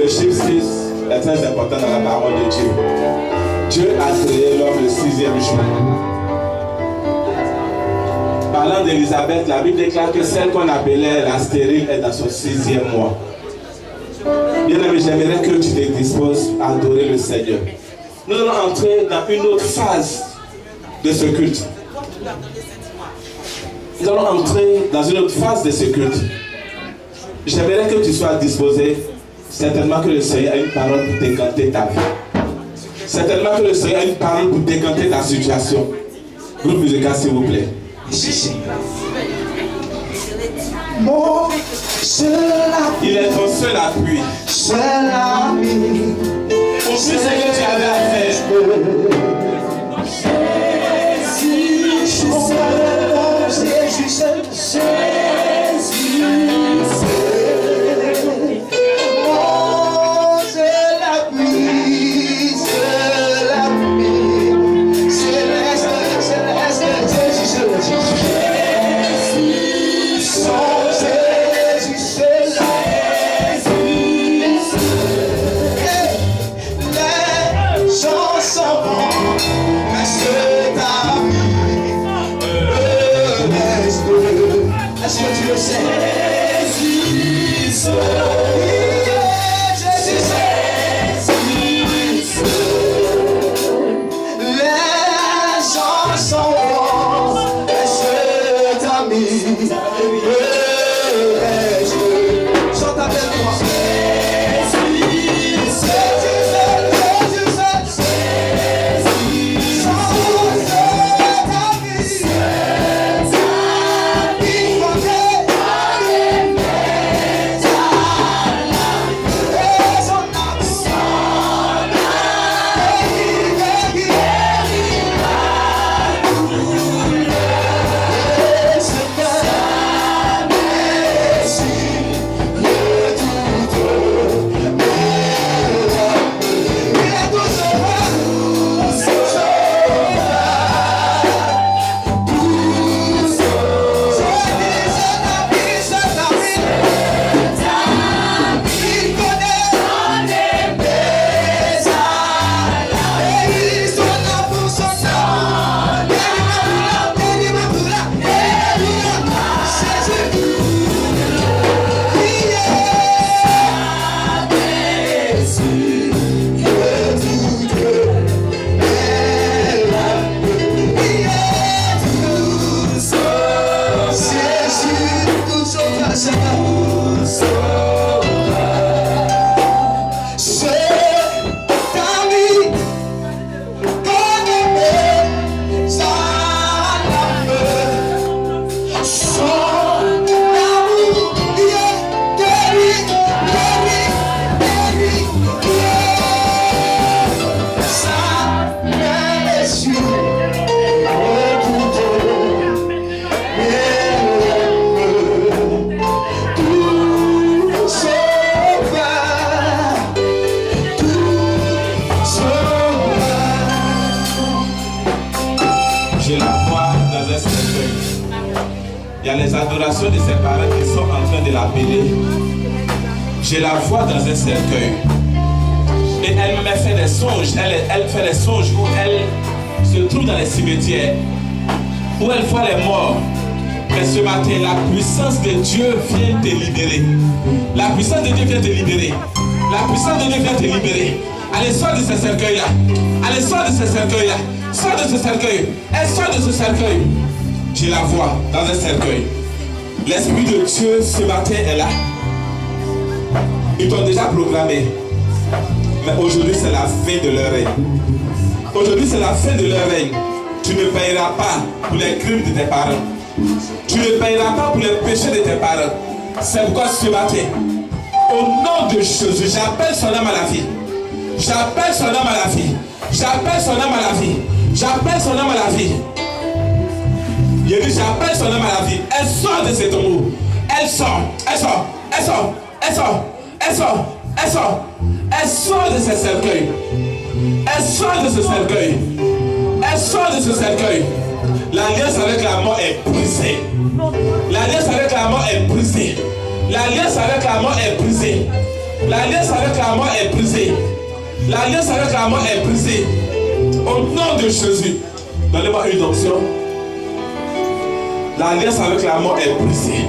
Le chiffre 6 est très important dans la parole de Dieu. Dieu a créé l'homme le 6e jour. Parlant d'Élisabeth, la Bible déclare que celle qu'on appelait la stérile est dans son 6e mois. Bien-aimé, j'aimerais que tu te disposes à adorer le Seigneur. Nous allons entrer dans une autre phase de ce culte. Nous allons entrer dans une autre phase de ce culte. J'aimerais que tu sois disposé. Certainement que le Seigneur a une parole pour décanter ta vie. Certainement que le Seigneur a une parole pour décanter ta situation. Groupe musical, s'il vous plaît. Mon seul appui. Il est ton seul appui. Seul ami. Pour tout ce que tu avais à faire. Jésus seul. De ses parents qui sont en train de l'appeler. Je la vois dans un cercueil. Et elle me fait des songes. Elle fait des songes où elle se trouve dans les cimetières, où elle voit les morts. Mais ce matin, la puissance de Dieu vient te libérer. La puissance de Dieu vient te libérer. La puissance de Dieu vient te libérer. Allez, sors de ce cercueil-là. Allez, sors de ce cercueil-là. Sors de ce cercueil. Elle sort de ce cercueil. Je la vois dans un cercueil. L'Esprit de Dieu ce matin est là. Ils t'ont déjà programmé. Mais aujourd'hui, c'est la fin de leur règne. Aujourd'hui, c'est la fin de leur règne. Tu ne payeras pas pour les crimes de tes parents. Tu ne payeras pas pour les péchés de tes parents. C'est pourquoi ce matin, au nom de Jésus, j'appelle son âme à la vie. J'appelle son âme à la vie. J'appelle son âme à la vie. J'appelle son âme à la vie. Il dit, j'appelle son âme à la vie. Elle sort de ses tombeaux. Elle sort. Elle sort. Elle sort. Elle sort. Elle sort. Elle sort. Elle sort de ses cercueils. Elle sort de ce cercueil. Elle sort de ce cercueil. L'alliance avec la mort est brisée. L'alliance avec la mort est brisée. L'alliance avec la mort est brisée. L'alliance avec la mort est brisée. L'alliance avec la mort est brisée. Au nom de Jésus. Donnez-moi une onction. L'alliance avec la mort est brisée.